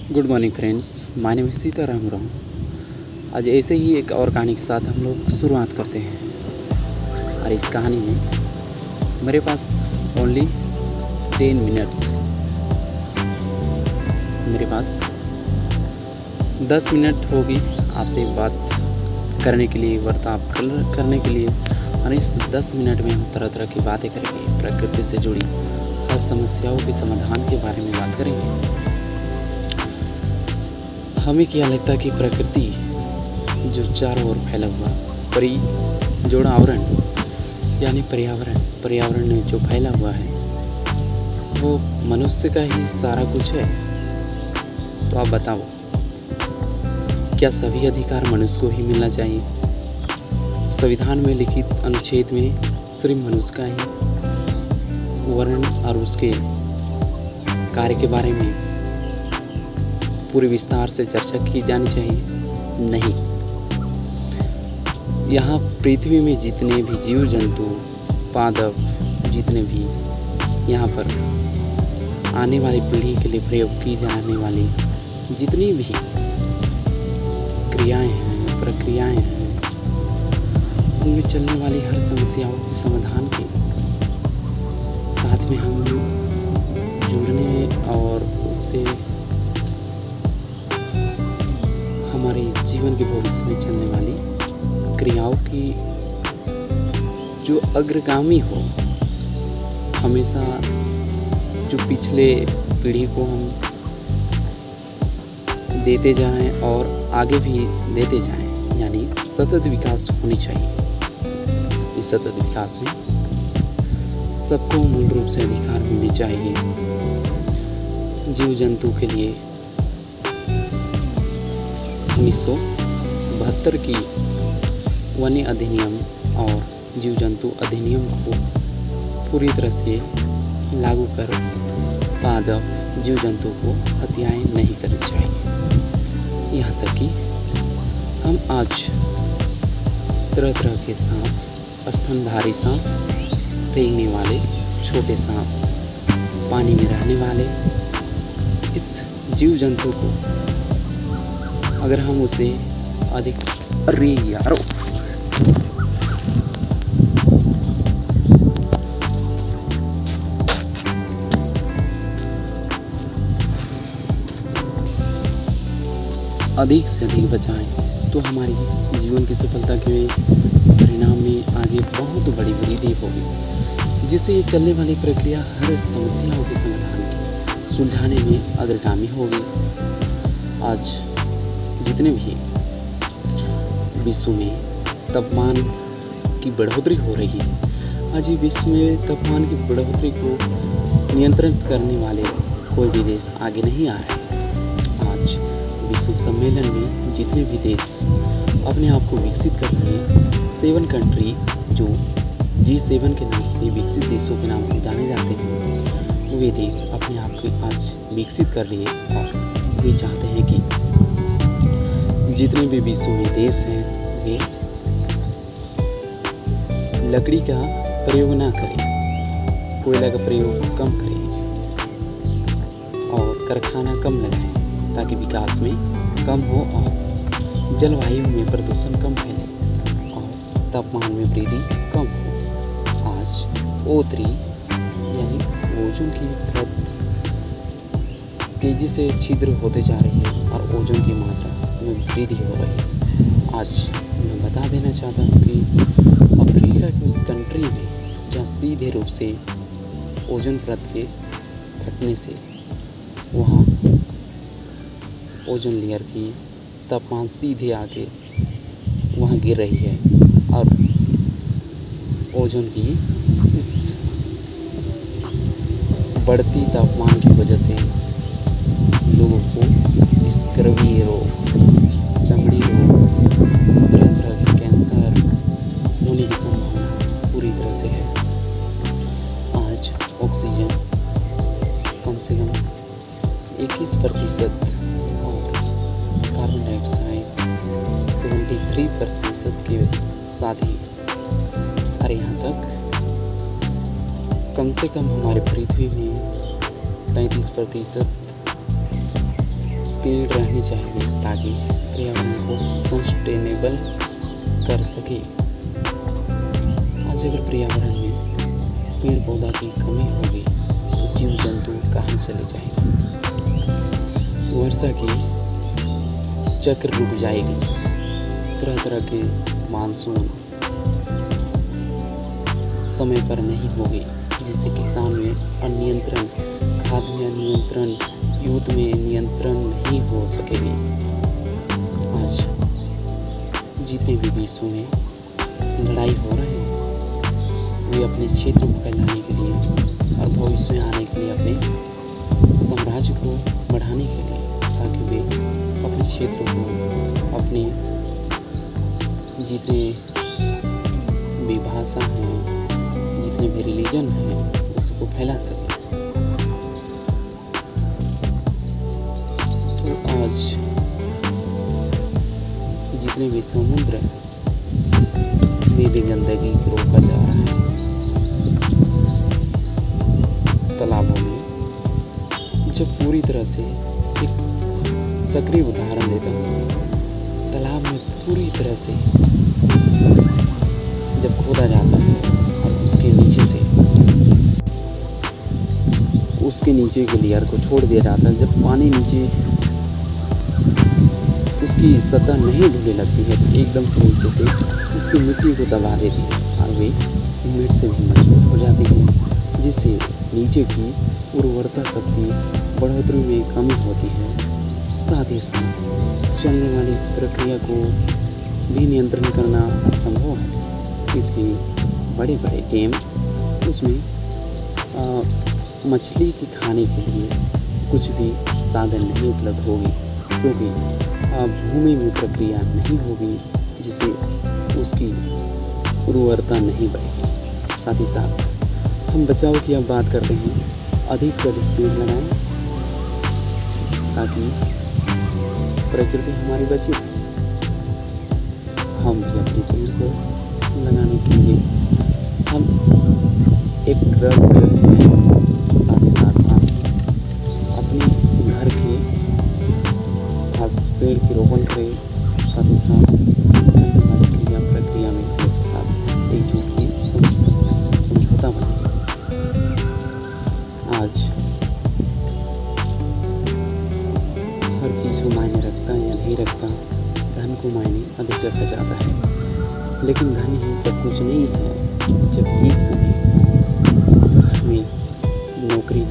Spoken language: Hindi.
Good morning friends, my name is Sitaram Rao. आज ऐसे ही एक और कहानी के साथ हम लोग शुरुआत करते हैं। और इस कहानी में मेरे पास ओनली 10 मिनट्स, मेरे पास 10 मिनट होगी आपसे बात करने के लिए, वार्तालाप करने के लिए। और इस 10 मिनट में हम तरह तरह की बातें करेंगे, प्रकृति से जुड़ी हर समस्याओं के समाधान के बारे में बात करेंगे। हमें क्या लगता है कि प्रकृति जो चारों ओर फैला हुआ जोड़ आवरण यानी पर्यावरण में जो फैला हुआ है वो मनुष्य का ही सारा कुछ है। तो आप बताओ, क्या सभी अधिकार मनुष्य को ही मिलना चाहिए? संविधान में लिखित अनुच्छेद में सिर्फ मनुष्य का ही वर्णन और उसके कार्य के बारे में पूरे विस्तार से चर्चा की जानी चाहिए? नहीं। यहाँ पृथ्वी में जितने भी जीव जंतु, पादप, जितने भी यहाँ पर आने वाली पीढ़ी के लिए प्रयोग की जाने वाली जितनी भी क्रियाएं हैं, प्रक्रियाएं हैं, उनमें चलने वाली हर समस्याओं के समाधान के साथ में हम जुड़ने और उससे हमारे जीवन के भविष्य में चलने वाली क्रियाओं की जो अग्रगामी हो, हमेशा जो पिछले पीढ़ी को हम देते जाएं और आगे भी देते जाएं, यानी सतत विकास होनी चाहिए। इस सतत विकास में सबको मूल रूप से अधिकार मिलने चाहिए। जीव जंतु के लिए 1972 की वन्य अधिनियम और जीव जंतु अधिनियम को पूरी तरह से लागू कर पादप जीव जंतु को हत्याएं नहीं करनी चाहिए। यहाँ तक कि हम आज तरह तरह के सांप, स्तनधारी सांप, रेंगने वाले छोटे सांप, पानी में रहने वाले इस जीव जंतु को अगर हम उसे अधिक अरे यारो अधिक से अधिक बचाएं तो हमारी जीवन की सफलता के परिणाम में आगे बहुत बड़ी वृद्धि होगी, जिससे ये चलने वाली प्रक्रिया हर समस्याओं के समाधान की सुलझाने में अग्रगामी होगी। आज जितने भी विश्व में तापमान की बढ़ोतरी हो रही है, आज ही विश्व में तापमान की बढ़ोतरी को नियंत्रित करने वाले कोई भी देश आगे नहीं आ रहे हैं। आज विश्व सम्मेलन में जितने भी देश अपने आप को विकसित कर रहे हैं, 7 कंट्री जो G7 के नाम से विकसित देशों के नाम से जाने जाते हैं, वे देश अपने आप को आज विकसित कर लिए और वे चाहते हैं कि जितने भी विश्व में देश हैं वे लकड़ी का प्रयोग ना करें, कोयला का प्रयोग कम करें और कारखाना कम लगाएं, ताकि विकास में कम हो और जलवायु में प्रदूषण कम फैले और तापमान में वृद्धि कम हो। आज O3 यानी ओजोन की परत तेजी से छिद्र होते जा रही है और ओजोन की मात्रा में वृद्धि हो रही है। आज मैं बता देना चाहता हूँ कि अफ्रीका की उस कंट्री में जहाँ सीधे रूप से ओजोन परत के फटने से वहाँ ओजोन लेयर की तापमान सीधे आके वहाँ गिर रही है और ओजोन की इस बढ़ती तापमान की वजह से लोगों को स्कर्वी रोग, चमड़ी रोग, तरह तरह के कैंसर होने की संभावना पूरी तरह से है। आज ऑक्सीजन कम से कम 21% और कार्बन डाइऑक्साइड 73% के साथ ही अरे यहाँ तक कम से कम हमारे पृथ्वी में 33% पेड़ रहने चाहिए ताकि पर्यावरण को सस्टेनेबल कर सके। आज अगर पर्यावरण में पेड़ पौधा की कमी होगी तो जीव जंतु कहाँ चले जाएंगे, वर्षा की चक्र रुक जाएगी, तरह तरह के मानसून समय पर नहीं होगी, जिससे किसान में अनियंत्रण, खाद्य में नियंत्रण, युद्ध में नियंत्रण नहीं हो सकेगी। आज जितने भी देशों में लड़ाई हो रहे हैं वे अपने क्षेत्र को फैलाने के लिए और भविष्य में आने के लिए अपने साम्राज्य को बढ़ाने के लिए, ताकि वे अपने क्षेत्र को, अपने जितने भी भाषा हैं, जितने भी रिलीजन हैं, उसको फैला सके। तो आज जितने भी समुद्र में भी गंदगी को रोका जा रहा है, तालाबों में, जब पूरी तरह से एक सक्रिय उदाहरण देता हूँ, तालाब में पूरी तरह से जब खोदा जाता है और उसके नीचे के लेयर को छोड़ दिया जाता है, जब पानी नीचे उसकी सतह नहीं ढूंढने लगती है तो एकदम से नीचे से उसकी मिट्टी को दबा देती है और वे सीमेंट से भी मजबूत हो जाती है, जिससे नीचे की उर्वरता शक्ति बढ़ोतरी में कमी होती है। साथ ही साथ चलने वाली इस प्रक्रिया को भी नियंत्रण करना असंभव है, इसलिए बड़े बड़े डैम, उसमें मछली के खाने के लिए कुछ भी साधन नहीं उपलब्ध होगी, क्योंकि भूमि में प्रक्रिया नहीं होगी जिससे उसकी उर्वरता नहीं बढ़ेगी। साथ ही साथ हम बचाव की अब बात करते हैं, अधिक से अधिक पेड़ लगाएं ताकि प्रकृति हमारी बचे। हम भी अपने पेड़ को लगाने के लिए हम एक ड्रग हैं, साथ ही साथ हम अपने घर के पास पेड़ की रोपण करें, साथ ही साथ चलने वाली क्रिया प्रक्रिया में हमारे साथ एकजुट की समझौता बने। आज हर चीज़ को मायने रखता या नहीं रखता, धन को मायने अधिक रखा जाता है, लेकिन धन ही सब कुछ नहीं है। जब एक समय हमें नौकरी